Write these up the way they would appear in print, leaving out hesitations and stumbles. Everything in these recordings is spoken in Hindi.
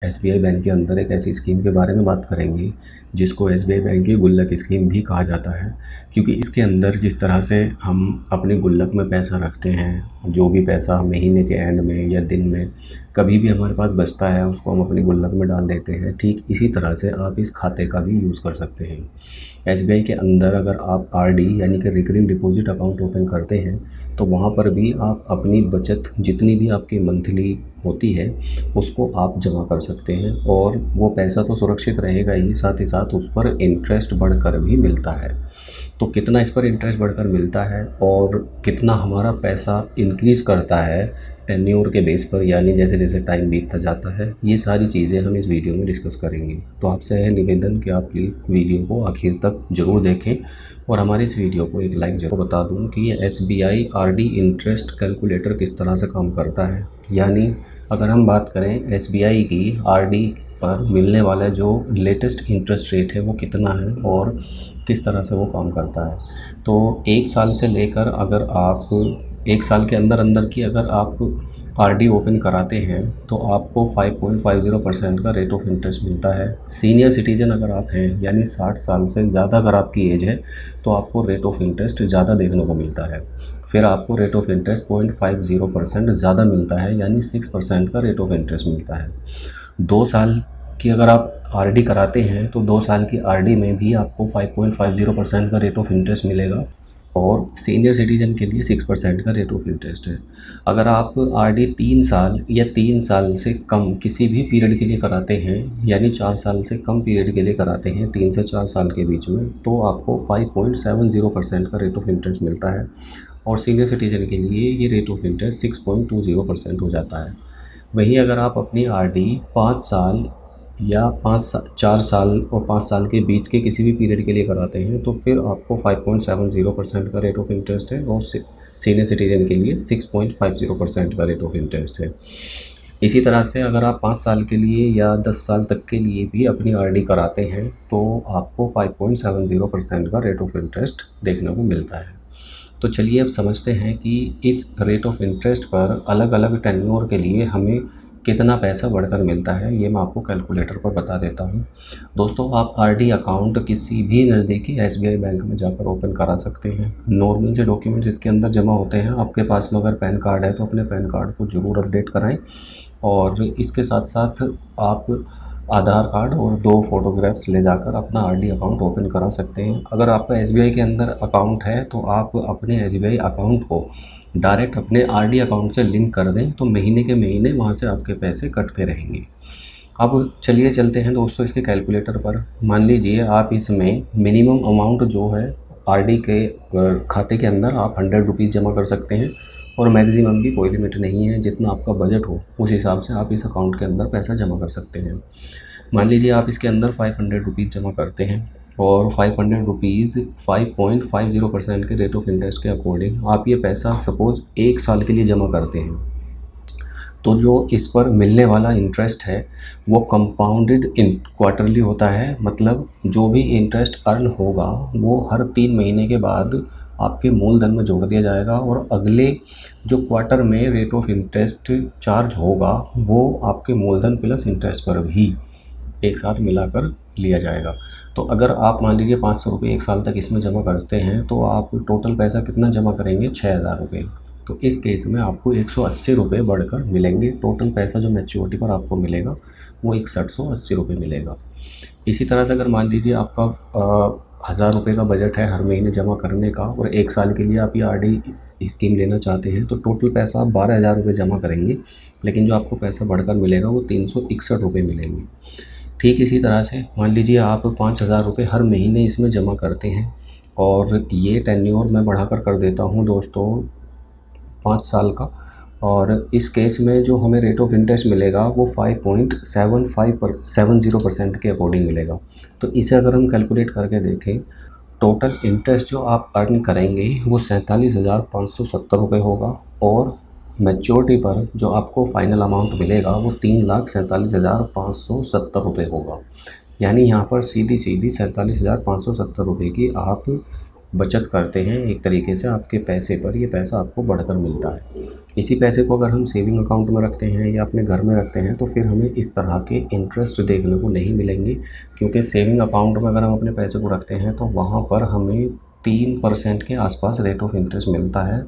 एसबीआई बैंक के अंदर एक ऐसी स्कीम के बारे में बात करेंगे जिसको एसबीआई बैंक की गुल्लक स्कीम भी कहा जाता है। क्योंकि इसके अंदर जिस तरह से हम अपनी गुल्लक में पैसा रखते हैं, जो भी पैसा महीने के एंड में या दिन में कभी भी हमारे पास बचता है उसको हम अपनी गुल्लक में डाल देते हैं, ठीक इसी तरह से आप इस खाते का भी यूज़ कर सकते हैं। एसबीआई के अंदर अगर आप आरडी यानी कि रिकरिंग डिपॉजिट अकाउंट ओपन करते हैं तो वहाँ पर भी आप अपनी बचत जितनी भी आपकी मंथली होती है उसको आप जमा कर सकते हैं, और वो पैसा तो सुरक्षित रहेगा ही, साथ ही साथ उस पर इंटरेस्ट बढ़कर भी मिलता है। तो कितना इस पर इंटरेस्ट बढ़कर मिलता है और कितना हमारा पैसा इंक्रीज़ करता है टेन्योर के बेस पर, यानी जैसे जैसे टाइम बीतता जाता है, ये सारी चीज़ें हम इस वीडियो में डिस्कस करेंगे। तो आपसे है निवेदन कि आप प्लीज़ वीडियो को आखिर तक ज़रूर देखें और हमारे इस वीडियो को एक लाइक जरूर। बता दूं कि ये एसबीआई आरडी इंटरेस्ट कैलकुलेटर किस तरह से काम करता है। यानी अगर हम बात करें एसबीआई की आरडी पर मिलने वाला जो लेटेस्ट इंटरेस्ट रेट है वो कितना है और किस तरह से वो काम करता है, तो एक साल से लेकर अगर आप एक साल के अंदर अंदर की अगर आप आरडी ओपन कराते हैं तो आपको 5.50% का रेट ऑफ इंटरेस्ट मिलता है। सीनियर सिटीजन अगर आप हैं यानी 60 साल से ज़्यादा अगर आपकी एज है तो आपको रेट ऑफ इंटरेस्ट ज़्यादा देखने को मिलता है। फिर आपको रेट ऑफ इंटरेस्ट 0.50% ज़्यादा मिलता है, यानी 6% का रेट ऑफ इंटरेस्ट मिलता है। 2 साल की अगर आप आरडी कराते हैं तो 2 साल की आरडी में भी आपको 5.50% का रेट ऑफ इंटरेस्ट मिलेगा, और सीनियर सिटीजन के लिए 6% का रेट ऑफ इंटरेस्ट है। अगर आप आरडी 3 साल या 3 साल से कम किसी भी पीरियड के लिए कराते हैं, यानी 4 साल से कम पीरियड के लिए कराते हैं 3 से 4 साल के बीच में, तो आपको 5.70% का रेट ऑफ इंटरेस्ट मिलता है, और सीनियर सिटीजन के लिए ये रेट ऑफ इंटरेस्ट 6.20% हो जाता है। वहीं अगर आप अपनी आरडी 5 साल या 4 साल और 5 साल के बीच के किसी भी पीरियड के लिए कराते हैं तो फिर आपको 5.70% का रेट ऑफ इंटरेस्ट है, और सीनियर सिटीजन के लिए 6.50% का रेट ऑफ इंटरेस्ट है। इसी तरह से अगर आप 5 साल के लिए या 10 साल तक के लिए भी अपनी आरडी कराते हैं तो आपको 5.70% का रेट ऑफ इंटरेस्ट देखने को मिलता है। तो चलिए अब समझते हैं कि इस रेट ऑफ इंटरेस्ट पर अलग अलग टेन्योर के लिए हमें कितना पैसा बढ़कर मिलता है, ये मैं आपको कैलकुलेटर पर बता देता हूँ। दोस्तों, आप आरडी अकाउंट किसी भी नज़दीकी एसबीआई बैंक में जाकर ओपन करा सकते हैं। नॉर्मल से डॉक्यूमेंट्स इसके अंदर जमा होते हैं। आपके पास में अगर पैन कार्ड है तो अपने पैन कार्ड को ज़रूर अपडेट कराएं, और इसके साथ साथ आप आधार कार्ड और 2 फोटोग्राफ्स ले जाकर अपना आरडी अकाउंट ओपन करा सकते हैं। अगर आपका एसबीआई के अंदर अकाउंट है तो आप अपने एसबीआई अकाउंट को डायरेक्ट अपने आरडी अकाउंट से लिंक कर दें, तो महीने के महीने वहाँ से आपके पैसे कटते रहेंगे। अब चलिए चलते हैं दोस्तों इसके कैलकुलेटर पर। मान लीजिए आप इसमें मिनिमम अमाउंट जो है आरडी के खाते के अंदर आप 100 रुपीज़ जमा कर सकते हैं, और मैक्सिमम की कोई लिमिट नहीं है। जितना आपका बजट हो उस हिसाब से आप इस अकाउंट के अंदर पैसा जमा कर सकते हैं। मान लीजिए आप इसके अंदर 500 रुपीज़ जमा करते हैं, और 500 रुपीज़ 5.50% के रेट ऑफ इंटरेस्ट के अकॉर्डिंग आप ये पैसा सपोज़ 1 साल के लिए जमा करते हैं, तो जो इस पर मिलने वाला इंटरेस्ट है वो कंपाउंडेड इन क्वार्टरली होता है। मतलब जो भी इंटरेस्ट अर्न होगा वो हर 3 महीने के बाद आपके मूलधन में जोड़ दिया जाएगा, और अगले जो क्वार्टर में रेट ऑफ इंटरेस्ट चार्ज होगा वो आपके मूलधन प्लस इंटरेस्ट पर भी एक साथ मिलाकर लिया जाएगा। तो अगर आप मान लीजिए 500 रुपये 1 साल तक इसमें जमा करते हैं तो आप टोटल पैसा कितना जमा करेंगे, 6,000 रुपये। तो इस केस में आपको 180 रुपये बढ़कर मिलेंगे। टोटल पैसा जो मैच्योरिटी पर आपको मिलेगा वो 6180 रुपये मिलेगा। इसी तरह से अगर मान लीजिए आपका 1000 रुपये का बजट है हर महीने जमा करने का, और 1 साल के लिए आप ये आरडी स्कीम लेना चाहते हैं, तो टोटल पैसा आप 12,000 रुपये जमा करेंगे, लेकिन जो आपको पैसा बढ़कर मिलेगा वो 361 रुपये मिलेंगे। ठीक इसी तरह से मान लीजिए आप 5,000 रुपये हर महीने इसमें जमा करते हैं, और ये टेन्योर मैं बढ़ाकर कर देता हूँ दोस्तों 5 साल का, और इस केस में जो हमें रेट ऑफ इंटरेस्ट मिलेगा वो 5.70% के अकॉर्डिंग मिलेगा। तो इसे अगर हम कैलकुलेट करके देखें, टोटल इंटरेस्ट जो आप अर्न करेंगे वो 47,570 रुपये होगा, और मैच्योरिटी पर जो आपको फाइनल अमाउंट मिलेगा वो 3,47,570 रुपये होगा। यानी यहाँ पर सीधी सीधी 47,570 रुपये की आप बचत करते हैं, एक तरीके से आपके पैसे पर ये पैसा आपको बढ़कर मिलता है। इसी पैसे को अगर हम सेविंग अकाउंट में रखते हैं या अपने घर में रखते हैं तो फिर हमें इस तरह के इंटरेस्ट देखने को नहीं मिलेंगे, क्योंकि सेविंग अकाउंट में अगर हम अपने पैसे को रखते हैं तो वहाँ पर हमें 3% के आसपास रेट ऑफ इंटरेस्ट मिलता है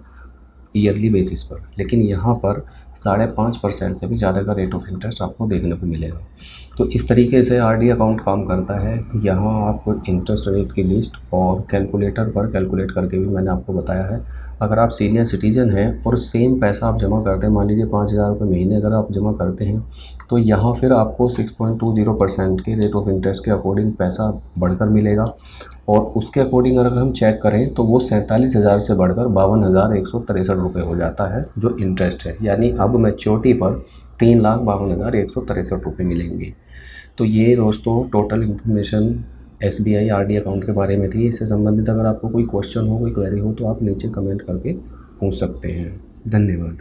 ईयरली बेसिस पर, लेकिन यहाँ पर 5.5% से भी ज़्यादा का रेट ऑफ इंटरेस्ट आपको देखने को मिलेगा। तो इस तरीके से आरडी अकाउंट काम करता है। यहाँ आप इंटरेस्ट रेट की लिस्ट और कैलकुलेटर पर कैलकुलेट करके भी मैंने आपको बताया है। अगर आप सीनियर सिटीज़न हैं और सेम पैसा आप जमा करते हैं, मान लीजिए 5,000 रुपये महीने अगर आप जमा करते हैं, तो यहाँ फिर आपको 6.20% के रेट ऑफ इंटरेस्ट के अकॉर्डिंग पैसा बढ़कर मिलेगा। और उसके अकॉर्डिंग अगर हम चेक करें तो वो 47,000 से बढ़कर 52,163 रुपये हो जाता है जो इंटरेस्ट है, यानी अब मैच्योरिटी पर 3,52,163 रुपये मिलेंगे। तो ये दोस्तों total information SBI RD account के बारे में थी। इससे संबंधित अगर आपको कोई क्वेश्चन हो, कोई क्वेरी हो तो आप नीचे कमेंट करके पूछ सकते हैं। धन्यवाद।